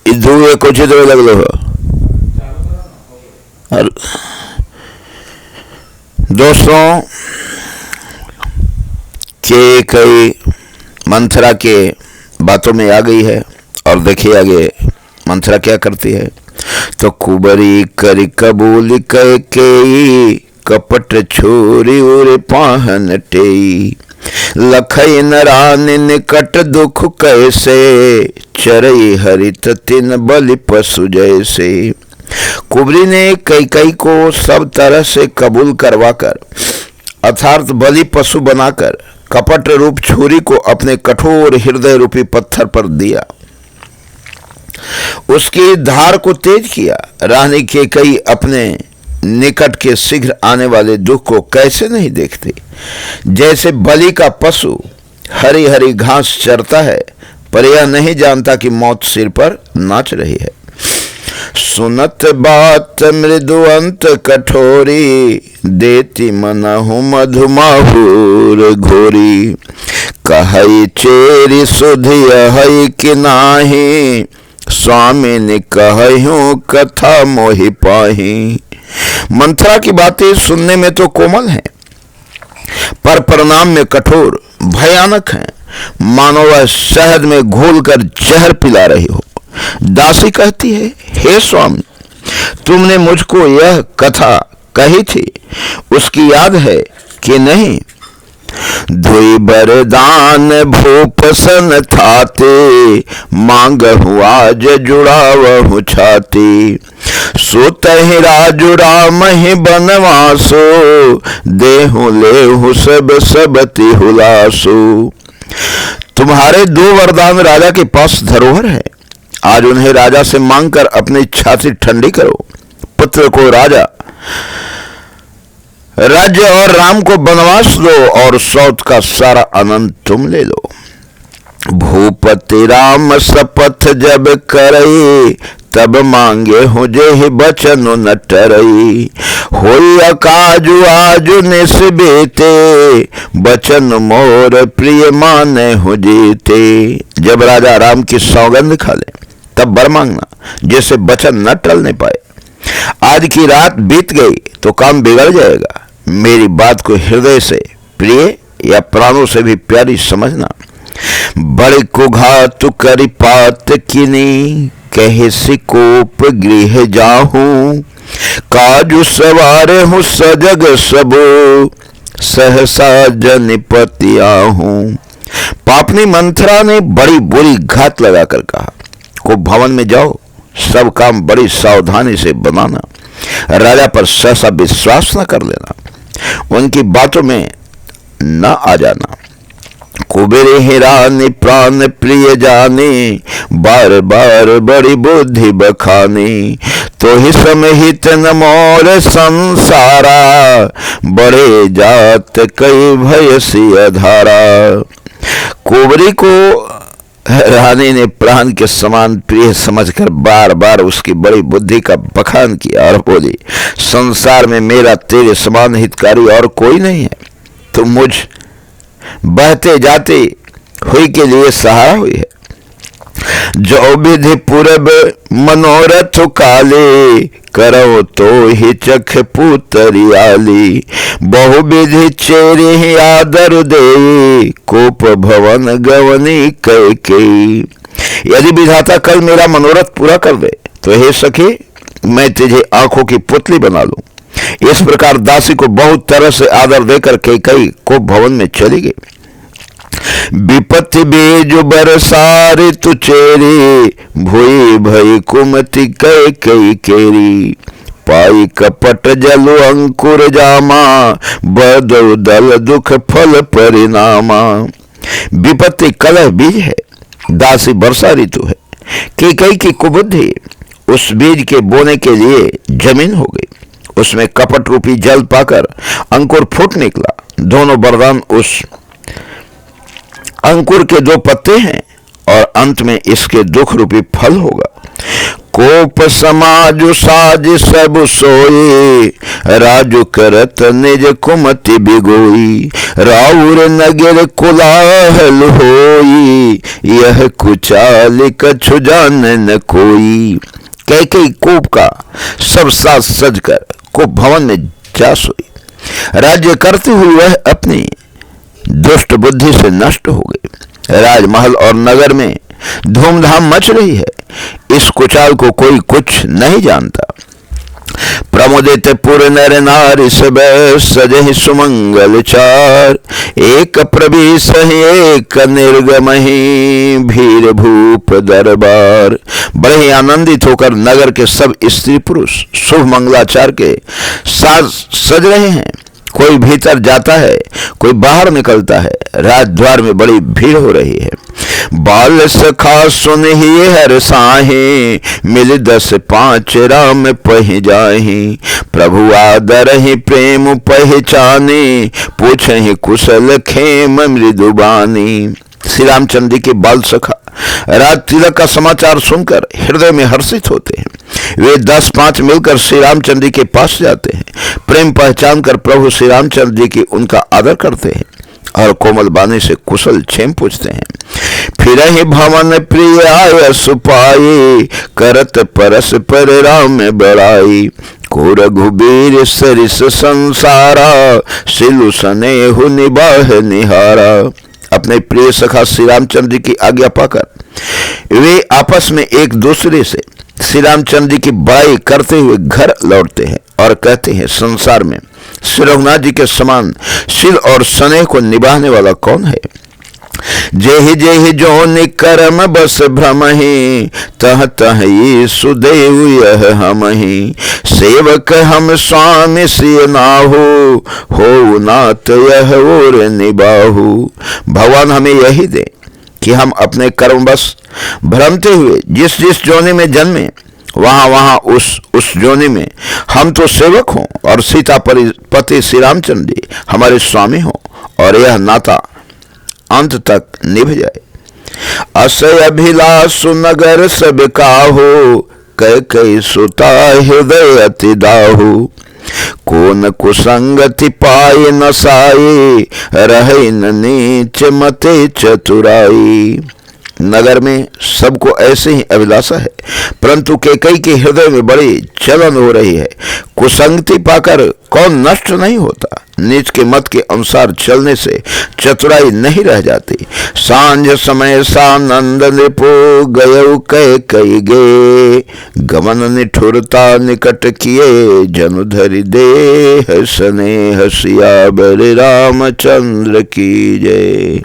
धुए कुछ तो लगलो हो। और दोस्तों के कई मंथरा के बातों में आ गई है और देखिए आगे मंथरा क्या करती है। तो कुबरी करी कबूल कह के कपट छोरी उरे पाहन टेई लखई नरान निकट दुख कैसे चरई हरित तिन बलि पशु जैसे। कुबरी ने कई को सब तरह से कबूल करवाकर अर्थात बलि पशु बनाकर कपट रूप छुरी को अपने कठोर हृदय रूपी पत्थर पर दिया, उसकी धार को तेज किया। रानी के कई अपने निकट के शीघ्र आने वाले दुख को कैसे नहीं देखते। जैसे बलि का पशु हरी हरी घास चरता है, पर यह नहीं जानता कि मौत सिर पर नाच रही है। सुनत बात मृदुअंत कठोरी देती मनहु मधुमाहुर घोरी कहई चेरी सुधिय हई कि नाही स्वामी ने कहूं कथा मोहि पाही। मंथरा की बातें सुनने में तो कोमल हैं, पर परिणाम में कठोर भयानक हैं, मानो वह शहद में घोलकर जहर पिला रही हो। दासी कहती है, हे स्वामी, तुमने मुझको यह कथा कही थी, उसकी याद है कि नहीं। धुई बरदान भूपसन थाते मांगहु आज जुड़ावहु छाती सोतहि राजु राम ही बनवासो देहु लेहु सब सबति हुलासो। तुम्हारे दो वरदान राजा के पास धरोहर है, आज उन्हें राजा से मांगकर अपनी छाती ठंडी करो। पुत्र को राजा राज्य और राम को बनवास दो और सौत का सारा आनंद तुम ले लो। भूपति राम शपथ जब करई तब मांगे हो जे बचन न टरई होई अकाजु आजु निस्बेते बचन मोर प्रिय माने हो जीते। जब राजा राम की सौगंध खा ले तब वर मांगना, जैसे बचन न टलने पाए। आज की रात बीत गई तो काम बिगड़ जाएगा। मेरी बात को हृदय से प्रिय या प्राणों से भी प्यारी समझना। बड़े को घात करी पात किनी कहे सिकोप गृह जाहूं काजू सवारे हूँ सजग सबो सहसा जनिपति आहूं। पापनी मंथरा ने बड़ी बुरी घात लगाकर कहा, को भवन में जाओ, सब काम बड़ी सावधानी से बनाना, राजा पर सहसा विश्वास न कर लेना, उनकी बातों में न आ जाना। कुबेरे हिरानी प्राण प्रिय जाने बार बार बड़ी बुद्धि बखानी तो ही समहित न मोर संसारा बड़े जात कई भय सी अधारा। कुबरी को रानी ने प्राण के समान प्रिय समझकर बार बार उसकी बड़ी बुद्धि का बखान किया और बोली, संसार में मेरा तेरे समान हितकारी और कोई नहीं है। तुम मुझ बहते जाते हुई के लिए सहारा हुई है। जो विधि पूरब मनोरथ काले करो तो ही चख पुतरियाली बहु विधि चेरे ही आदर दे कोप भवन गवनी कह। यदि विधाता कल मेरा मनोरथ पूरा कर दे तो हे सखी मैं तुझे आंखों की पुतली बना लूं। इस प्रकार दासी को बहुत तरह से आदर देकर कई को भवन में चली गई। विपत्ति बीज बरसारे तु चेरी भूई भई कुमति कई केरी पाई कपट जलु अंकुर जामा बदौ दल दुख फल परिणामा। विपत्ति कलह बीज है, दासी वर्षा ऋतु है। कई की कुबुद्धि उस बीज के बोने के लिए जमीन हो गई, उसमें कपट रूपी जल पाकर अंकुर फूट निकला। दोनों वरदान उस अंकुर के दो पत्ते हैं और अंत में इसके दुख रूपी फल होगा। कोप समाजु साज सब सोई, राजु करत निज कुमति बिगोई। राउर नगर कुलाहल होई, यह कुचाल कछु जान न कोई। कैकेयी कोप का सब साज सज कर कोप भवन में जा सोई। राज्य करती हुई वह अपनी दुष्ट बुद्धि से नष्ट हो गई। राजमहल और नगर में धूमधाम मच रही है, इस कुचाल को कोई कुछ नहीं जानता। प्रमुदित पुर नर नारी सब सजहि सुमंगल चार, एक प्रवेश एक निर्गमहि भीर भूप दरबार। बड़े ही आनंदित होकर नगर के सब स्त्री पुरुष शुभ मंगलाचार के साज सज रहे हैं। कोई भीतर जाता है, कोई बाहर निकलता है। राजद्वार में बड़ी भीड़ हो रही है। बाल सखा सुन ही हर साहे, मिल 10-5 राम पह जाहि। प्रभु आदर ही प्रेम पहचाने, पूछहि कुशल खेम मृदुबानी। श्री रामचंद्र जी के बाल सखा राज तिलक का समाचार सुनकर हृदय में हर्षित होते हैं। वे 10-5 मिलकर श्री रामचंद्र जी के पास जाते हैं। प्रेम पहचान कर प्रभु श्री रामचंद्र जी की उनका आदर करते हैं और कोमल बानी से कुशल क्षेम पूछते हैं। फिर ही भवन प्रिय आय सुपाए, करत परस्पर राम बड़ाई। को रघुबीर सरिस संसारा, सिलु स्नेहु निबाह निहारा। अपने प्रिय सखा श्री रामचंद्र जी की आज्ञा पाकर वे आपस में एक दूसरे से श्री रामचंद्र जी की बड़ाई करते हुए घर लौटते हैं और कहते हैं, संसार में श्री रघुनाथ जी के समान शील और स्नेह को निभाने वाला कौन है। जेहि जेहि जोनि कर्म बस भ्रमहि, तह तह ये सुदेव यह हमहि। सेवक हम स्वामी सिय नाहु, हो नाथ यह और निबाहु। भगवान हमें यही दे कि हम अपने कर्म बस भ्रमते हुए जिस जिस जोनि में जन्मे, वहां वहां उस जोनि में हम तो सेवक हों और सीता पति श्री रामचंद्र जी हमारे स्वामी हों और यह नाता अंत तक निभ जाए। असय अभिलाषु नगर सब काहू, कई सुता हृदय अति दाहू। कोन कुसंगति पाए न साए, रहे न नीच मते चतुराई। नगर में सबको ऐसे ही अभिलाषा है, परंतु कैकेयी के हृदय में बड़ी चलन हो रही है। कुसंगति पाकर कौन नष्ट नहीं होता। नीच के मत के अनुसार चलने से चतुराई नहीं रह जाती। सांझ समय सानंद निपो, गयउ कैकेयी गे। गमन निठुरता निकट किए, जनु धरि देह स्नेह। सियावर रामचंद्र की जय।